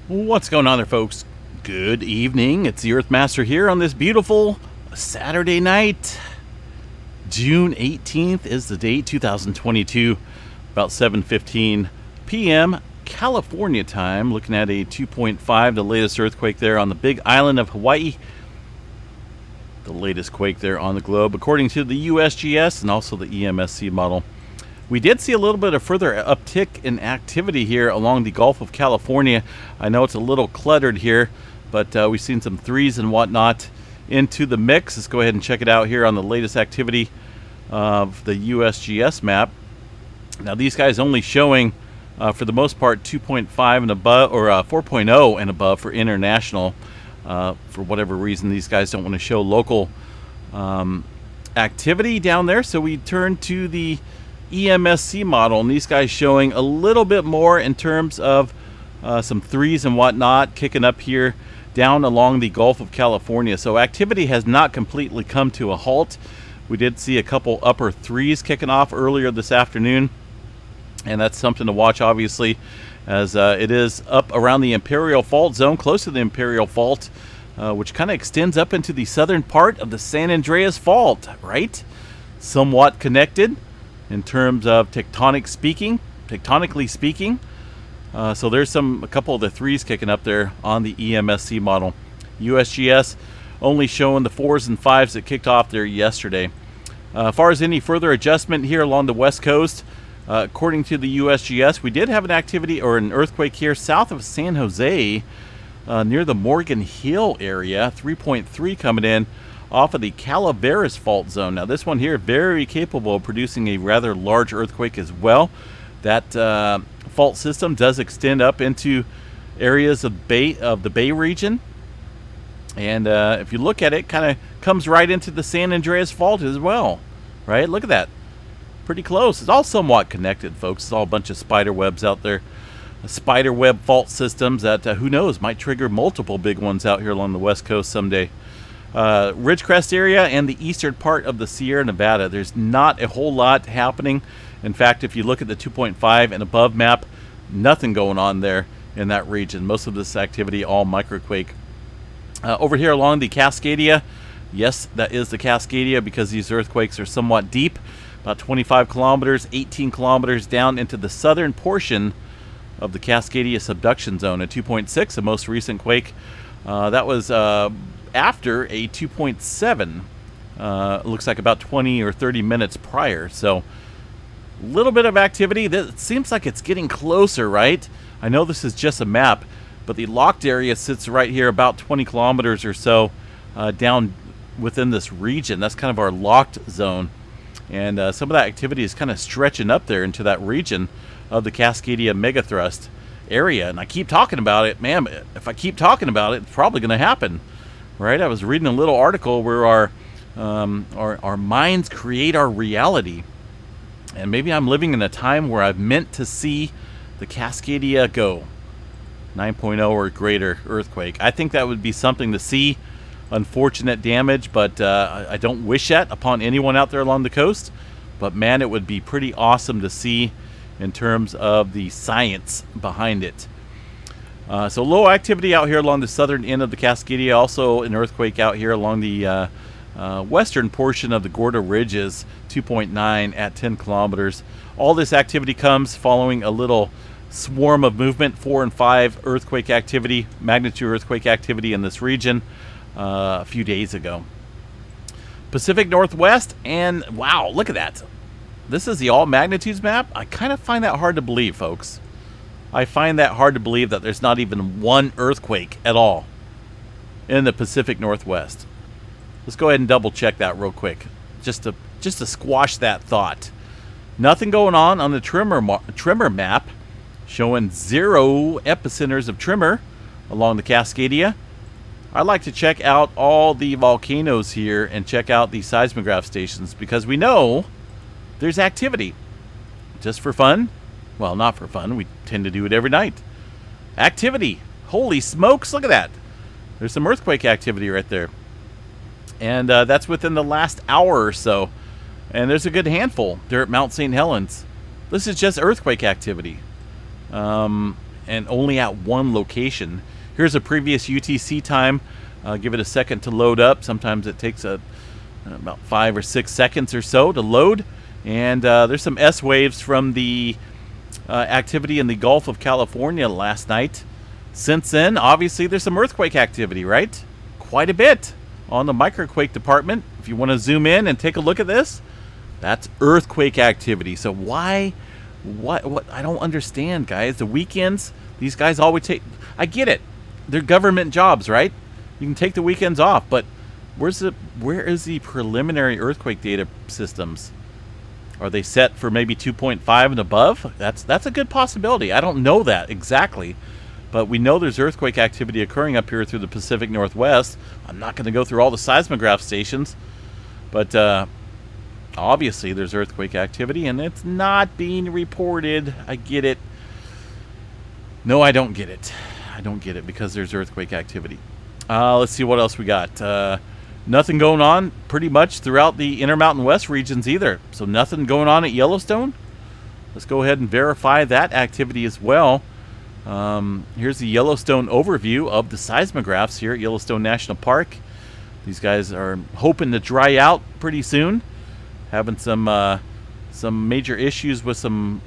What's going on there, folks? Good evening. It's the Earthmaster here on this beautiful Saturday night. June 18th is the date, 2022, about 7:15 p.m. California time. Looking at a 2.5, the latest earthquake there on the big island of Hawaii. The latest quake there on the globe, according to the USGS and also the Emsc Model. We did see a little bit of further uptick in activity here along the Gulf of California. I know it's a little cluttered here, but we've seen some threes and whatnot into the mix. Let's go ahead and check it out here on the latest activity of the USGS map. Now these guys only showing, for the most part, 2.5 and above, or 4.0 and above for international. For whatever reason, these guys don't want to show local activity down there, so we turn to the Emsc model, and these guys showing a little bit more in terms of some threes and whatnot kicking up here down along the Gulf of California. So activity has not completely come to a halt. We did see a couple upper threes kicking off earlier this afternoon, and that's something to watch, obviously, as it is up around the Imperial Fault Zone, close to the Imperial Fault, which kind of extends up into the southern part of the San Andreas Fault, right? Somewhat connected in terms of tectonically speaking. So there's a couple of the threes kicking up there on the Emsc model. USGS only showing the fours and fives that kicked off there yesterday. As far as any further adjustment here along the west coast, according to the USGS, we did have an activity or an earthquake here south of San Jose, near the Morgan Hill area, 3.3 coming in off of the Calaveras Fault Zone. Now this one here, very capable of producing a rather large earthquake as well. That fault system does extend up into areas of the Bay region. And if you look at it, kind of comes right into the San Andreas Fault as well, right? Look at that. Pretty close. It's all somewhat connected, folks. It's all a bunch of spider webs out there. Spider web fault systems that, who knows, might trigger multiple big ones out here along the west coast someday. Ridgecrest area and the eastern part of the Sierra Nevada, there's not a whole lot happening. In fact, if you look at the 2.5 and above map, nothing going on there in that region. Most of this activity all microquake. Over here along the Cascadia, yes, that is the Cascadia because these earthquakes are somewhat deep, about 25 kilometers, 18 kilometers down into the southern portion of the Cascadia subduction zone. A 2.6, the most recent quake, that was after a 2.7, looks like about 20 or 30 minutes prior. So a little bit of activity. It seems like it's getting closer, right? I know this is just a map, but the locked area sits right here about 20 kilometers or so down within this region. That's kind of our locked zone. And some of that activity is kind of stretching up there into that region of the Cascadia megathrust area. And I keep talking about it. Man, if I keep talking about it, it's probably going to happen. Right? I was reading a little article where our minds create our reality. And maybe I'm living in a time where I've meant to see the Cascadia go. 9.0 or greater earthquake. I think that would be something to see. Unfortunate damage, but I don't wish that upon anyone out there along the coast. But man, it would be pretty awesome to see in terms of the science behind it. So low activity out here along the southern end of the Cascadia. Also an earthquake out here along the western portion of the Gorda Ridges, 2.9 at 10 kilometers. All this activity comes following a little swarm of movement, 4 and 5 earthquake activity, magnitude earthquake activity in this region a few days ago. Pacific Northwest, and wow, look at that. This is the all magnitudes map. I kind of find that hard to believe, folks. I find that hard to believe that there's not even one earthquake at all in the Pacific Northwest. Let's go ahead and double check that real quick, just to squash that thought. Nothing going on the tremor map, showing 0 epicenters of tremor along the Cascadia. I like to check out all the volcanoes here and check out the seismograph stations because we know there's activity. Just for fun. Well, not for fun. We tend to do it every night. Activity. Holy smokes, look at that. There's some earthquake activity right there. And that's within the last hour or so. And there's a good handful there at Mount St. Helens. This is just earthquake activity. and only at one location. Here's a previous UTC time. Give it a second to load up. Sometimes it takes about 5 or 6 seconds or so to load. And there's some S waves from the activity in the Gulf of California last night. Since then, obviously, there's some earthquake activity, right? Quite a bit on the microquake department. If you want to zoom in and take a look at this, that's earthquake activity. So why? What? I don't understand, guys. The weekends, these guys always take. I get it. They're government jobs, right? You can take the weekends off, but where is the preliminary earthquake data systems? Are they set for maybe 2.5 and above? That's a good possibility. I don't know that exactly, but we know there's earthquake activity occurring up here through the Pacific Northwest. I'm not going to go through all the seismograph stations, but obviously there's earthquake activity, and it's not being reported. I get it. No, I don't get it. I don't get it because there's earthquake activity. Let's see what else we got. Nothing going on pretty much throughout the Intermountain West regions either. So nothing going on at Yellowstone. Let's go ahead and verify that activity as well. Here's the Yellowstone overview of the seismographs here at Yellowstone National Park. These guys are hoping to dry out pretty soon. Having some major issues with some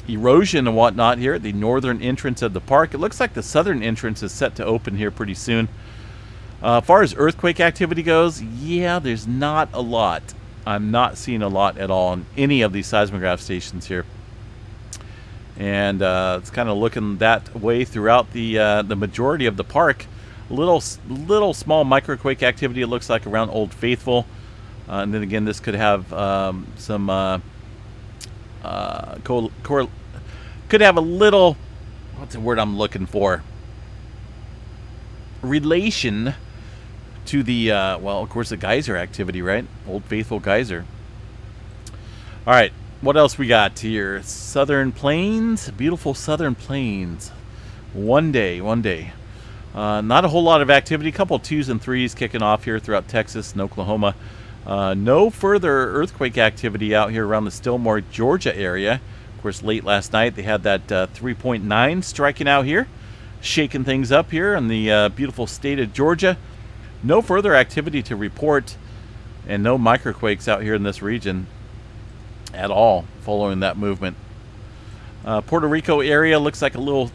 erosion and whatnot here at the northern entrance of the park. It looks like the southern entrance is set to open here pretty soon. As far as earthquake activity goes, yeah, there's not a lot. I'm not seeing a lot at all on any of these seismograph stations here. And it's kind of looking that way throughout the majority of the park. Little small microquake activity, it looks like, around Old Faithful. And then again, this could have some could have a little, what's the word I'm looking for? Relation to the, well, of course, the geyser activity, right? Old Faithful geyser. All right, what else we got here? Southern Plains, beautiful Southern Plains. One day. Not a whole lot of activity. A couple 2s and 3s kicking off here throughout Texas and Oklahoma. No further earthquake activity out here around the Stillmore, Georgia area. Of course, late last night they had that 3.9 striking out here, shaking things up here in the beautiful state of Georgia. No further activity to report, and no microquakes out here in this region at all following that movement. Puerto Rico area looks like a little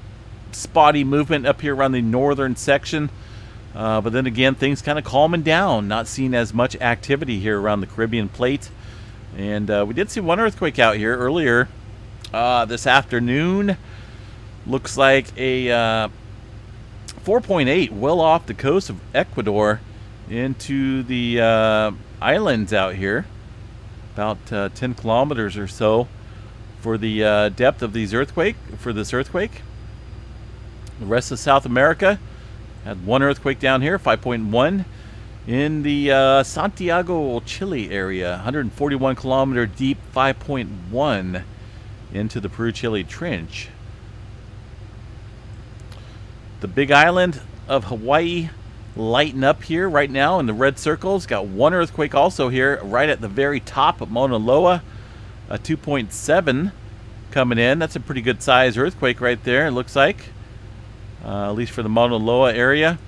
spotty movement up here around the northern section. But then again, things kind of calming down. Not seeing as much activity here around the Caribbean plate. And we did see one earthquake out here earlier this afternoon. Looks like a 4.8 well off the coast of Ecuador into the islands out here. About 10 kilometers or so for the depth of this earthquake. The rest of South America had one earthquake down here, 5.1, in the Santiago, Chile area, 141 kilometer deep, 5.1 into the Peru-Chile Trench. The Big Island of Hawaii lighting up here right now in the red circles. Got one earthquake also here right at the very top of Mauna Loa, a 2.7 coming in. That's a pretty good size earthquake right there, it looks like. At least for the Mauna Loa area.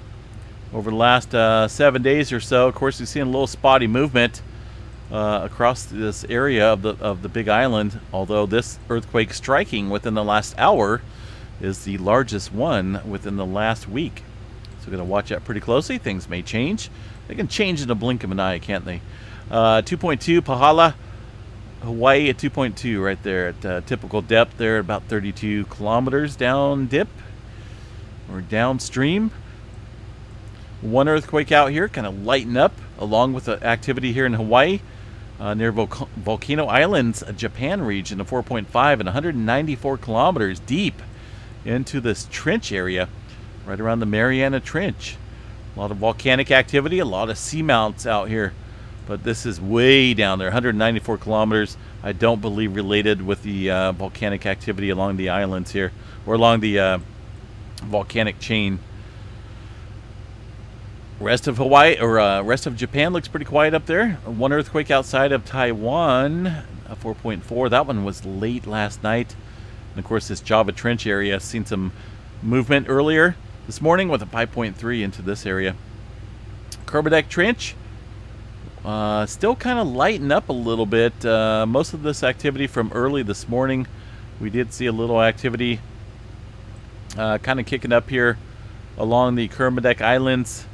Over the last 7 days or so, of course, we've seen a little spotty movement across this area of the Big Island, although this earthquake striking within the last hour is the largest one within the last week. So we're going to watch that pretty closely. Things may change. They can change in a blink of an eye, can't they? 2.2, Pahala, Hawaii at 2.2 right there at typical depth there, about 32 kilometers down dip or downstream. One earthquake out here kind of lighting up along with the activity here in Hawaii near Volcano Islands, Japan region of 4.5 and 194 kilometers deep into this trench area right around the Mariana Trench. A lot of volcanic activity, a lot of seamounts out here, but this is way down there, 194 kilometers. I don't believe related with the volcanic activity along the islands here or along the volcanic chain. Rest of Hawaii or rest of Japan looks pretty quiet up there. One earthquake outside of Taiwan, a 4.4. That one was late last night. And of course, this Java Trench area has seen some movement earlier this morning with a 5.3 into this area. Kermadec Trench, still kind of lighten up a little bit. Most of this activity from early this morning. We did see a little activity kind of kicking up here along the Kermadec Islands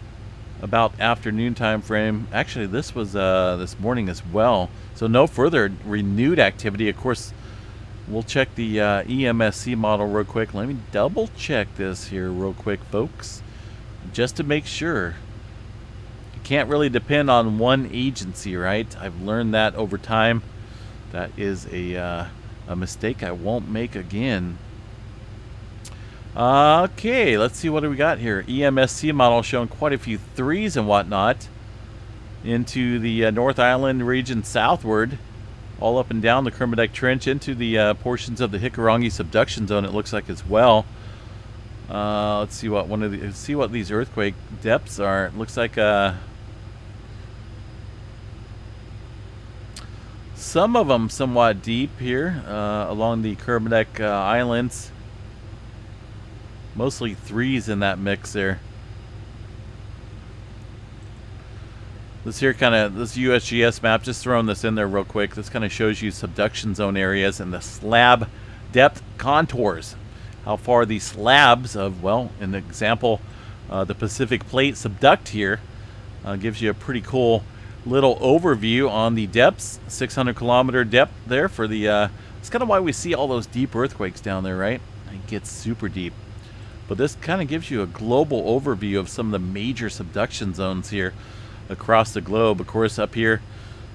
about afternoon time frame. Actually, this was this morning as well. So no further renewed activity. Of course, we'll check the Emsc model real quick. Let me double check this here real quick, folks, just to make sure. You can't really depend on one agency, right? I've learned that over time. That is a mistake I won't make again. Okay, let's see what do we got here. Emsc model showing quite a few threes and whatnot into the North Island region southward, all up and down the Kermadec Trench into the portions of the Hikurangi subduction zone. It looks like as well. Let's see what these earthquake depths are. It looks like some of them somewhat deep here along the Kermadec Islands. Mostly threes in that mix there. This USGS map, just throwing this in there real quick. This kind of shows you subduction zone areas and the slab depth contours. How far these slabs of, well, in the example, the Pacific Plate subduct here gives you a pretty cool little overview on the depths. 600 kilometer depth there for the, it's kind of why we see all those deep earthquakes down there, right? It gets super deep. But this kind of gives you a global overview of some of the major subduction zones here across the globe. Of course, up here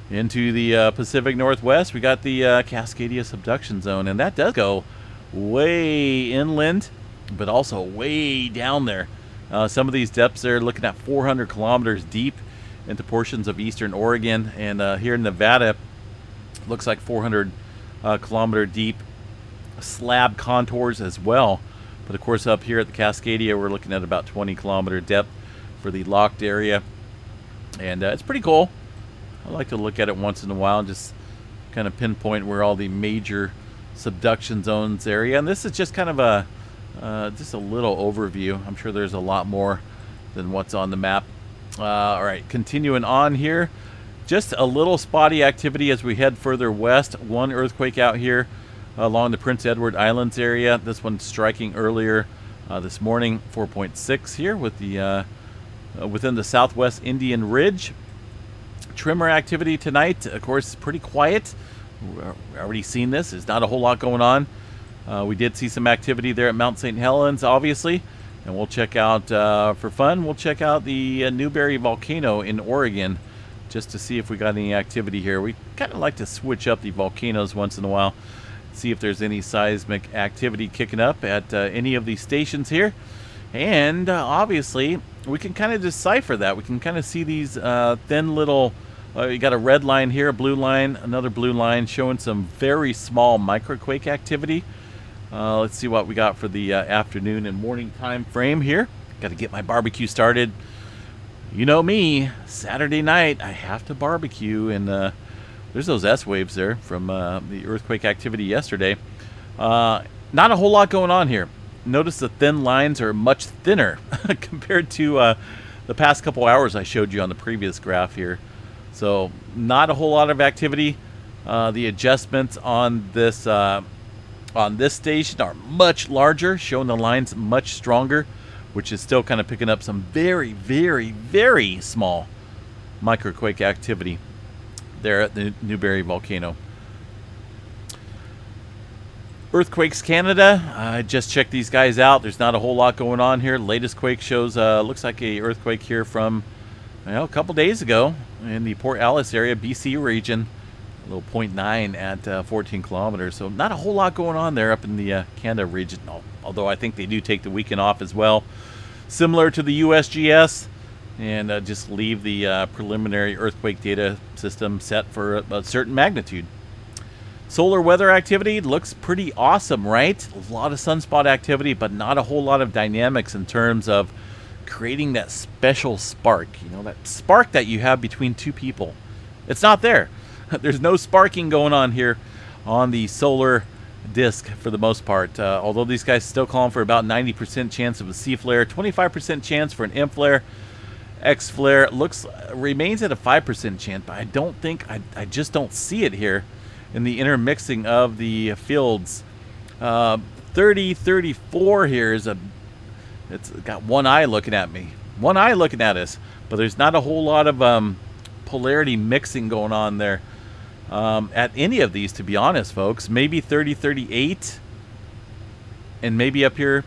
into the Pacific Northwest, we got the Cascadia subduction zone, and that does go way inland, but also way down there. Some of these depths are looking at 400 kilometers deep into portions of eastern Oregon, and here in Nevada, looks like 400 kilometer deep slab contours as well. But of course, up here at the Cascadia, we're looking at about 20 kilometer depth for the locked area. And it's pretty cool. I like to look at it once in a while and just kind of pinpoint where all the major subduction zones area. And this is just kind of a just a little overview. I'm sure there's a lot more than what's on the map. All right, continuing on here. Just a little spotty activity as we head further west. One earthquake out here along the Prince Edward Islands area. This one striking earlier this morning, 4.6 here with the within the southwest Indian Ridge. Tremor activity tonight, of course, pretty quiet. We've already seen this. There's not a whole lot going on. We did see some activity there at Mount St. Helens, obviously, and we'll check out for fun. We'll check out the Newberry Volcano in Oregon just to see if we got any activity here. We kind of like to switch up the volcanoes once in a while. See if there's any seismic activity kicking up at any of these stations here. And obviously, we can kind of decipher that. We can kind of see these thin little, you got a red line here, a blue line, another blue line showing some very small microquake activity. Let's see what we got for the afternoon and morning time frame here. Got to get my barbecue started. You know me, Saturday night, I have to barbecue, and there's those S waves there from the earthquake activity yesterday. Not a whole lot going on here. Notice the thin lines are much thinner compared to the past couple hours I showed you on the previous graph here. So not a whole lot of activity. The adjustments on this station are much larger, showing the lines much stronger, which is still kind of picking up some very, very, very small microquake activity there at the Newberry Volcano. Earthquakes Canada, I just checked these guys out. There's not a whole lot going on here. Latest quake shows looks like a earthquake here from a couple days ago in the Port Alice area, BC region. A little 0.9 at 14 kilometers. So not a whole lot going on there up in the Canada region, although I think they do take the weekend off as well. Similar to the USGS. And just leave the preliminary earthquake data system set for a certain magnitude. Solar weather activity looks pretty awesome, right? A lot of sunspot activity, but not a whole lot of dynamics in terms of creating that special spark. You know, that spark that you have between two people. It's not there. There's no sparking going on here on the solar disk for the most part. Although these guys still calling for about 90% chance of a C flare, 25% chance for an M flare. X flare remains at a 5% chance, but I don't think I just don't see it here in the intermixing of the fields. 34 here is it's got one eye looking at me, one eye looking at us, but there's not a whole lot of polarity mixing going on there at any of these, to be honest, folks. Maybe 38, and maybe up here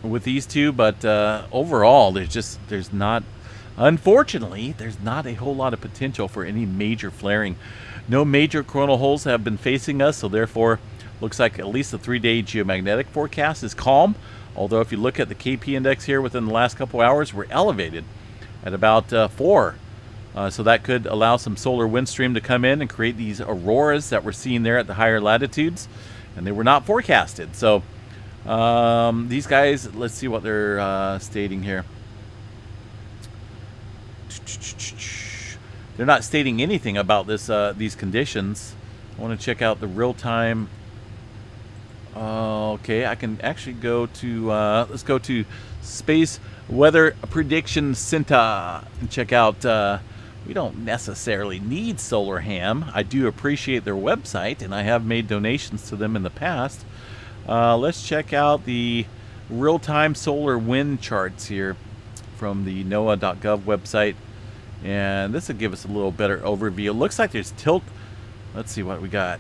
with these two, but overall, there's not. Unfortunately, there's not a whole lot of potential for any major flaring. No major coronal holes have been facing us, so therefore, looks like at least the 3-day geomagnetic forecast is calm. Although if you look at the KP index here within the last couple hours, we're elevated at about 4. So that could allow some solar wind stream to come in and create these auroras that we're seeing there at the higher latitudes. And they were not forecasted. So these guys, let's see what they're stating here. They're not stating anything about these conditions. I want to check out the real-time. Okay, I can actually go to let's go to Space Weather Prediction Center and check out. We don't necessarily need Solar Ham. I do appreciate their website, and I have made donations to them in the past. Let's check out the real-time solar wind charts here from the NOAA.gov website, and this will give us a little better overview. It looks like there's tilt. Let's see what we got.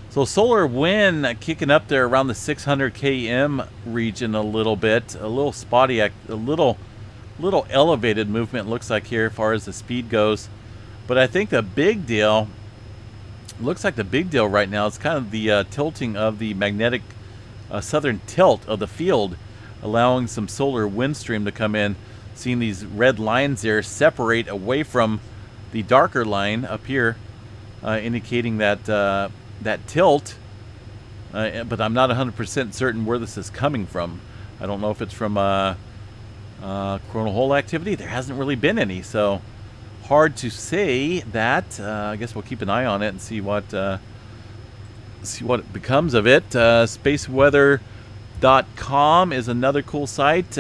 So solar wind kicking up there around the 600 km region a little bit, a little spotty, a little elevated movement looks like here as far as the speed goes. But I think the big deal, looks like the big deal right now is kind of the tilting of the magnetic southern tilt of the field, allowing some solar wind stream to come in. Seeing these red lines there separate away from the darker line up here, indicating that that tilt, but I'm not 100% certain where this is coming from. I don't know if it's from coronal hole activity. There hasn't really been any, so hard to say that. I guess we'll keep an eye on it and see what becomes of it. Spaceweather.com is another cool site.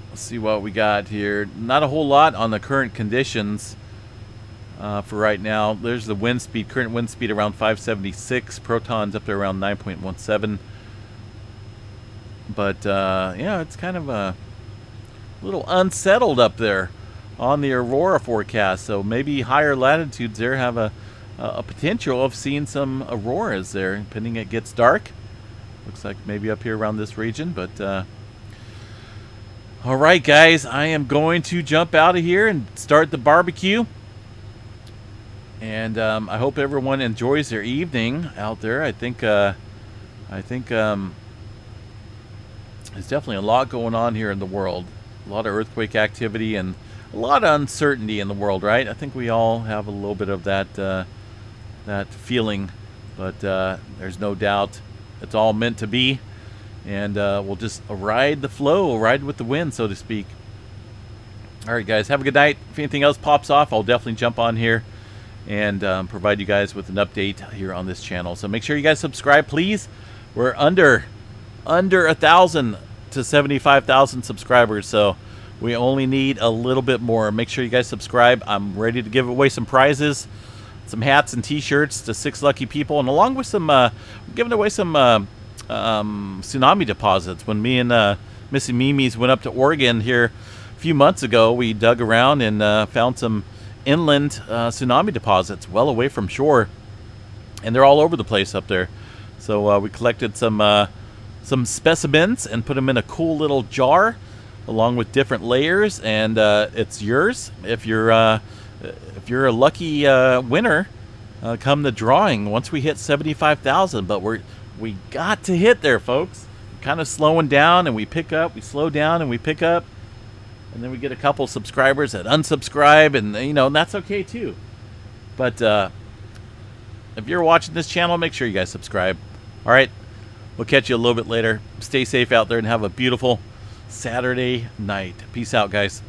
Let's see what we got here. Not a whole lot on the current conditions for right now. There's the wind speed, current wind speed around 576, protons up to around 9.17. But yeah, it's kind of a little unsettled up there on the aurora forecast. So maybe higher latitudes there have a potential of seeing some auroras there, depending it gets dark. Looks like maybe up here around this region, but all right, guys, I am going to jump out of here and start the barbecue. And I hope everyone enjoys their evening out there. I think there's definitely a lot going on here in the world. A lot of earthquake activity and a lot of uncertainty in the world, right? I think we all have a little bit of that feeling, but there's no doubt it's all meant to be. And we'll just ride the flow, ride with the wind, so to speak. All right, guys, have a good night. If anything else pops off, I'll definitely jump on here and provide you guys with an update here on this channel. So make sure you guys subscribe, please. We're under 1,000 to 75,000 subscribers, so we only need a little bit more. Make sure you guys subscribe. I'm ready to give away some prizes, some hats and T-shirts to 6 lucky people, and along with some, giving away some tsunami deposits. When me and Missy Mimi's went up to Oregon here a few months ago, we dug around and found some inland tsunami deposits well away from shore, and they're all over the place up there. So we collected some specimens and put them in a cool little jar along with different layers, and it's yours if you're a lucky winner come the drawing once we hit 75,000. But we got to hit there, folks. We're kind of slowing down, and we pick up. We slow down, and we pick up. And then we get a couple subscribers that unsubscribe, and, you know, and that's okay, too. But if you're watching this channel, make sure you guys subscribe. All right. We'll catch you a little bit later. Stay safe out there and have a beautiful Saturday night. Peace out, guys.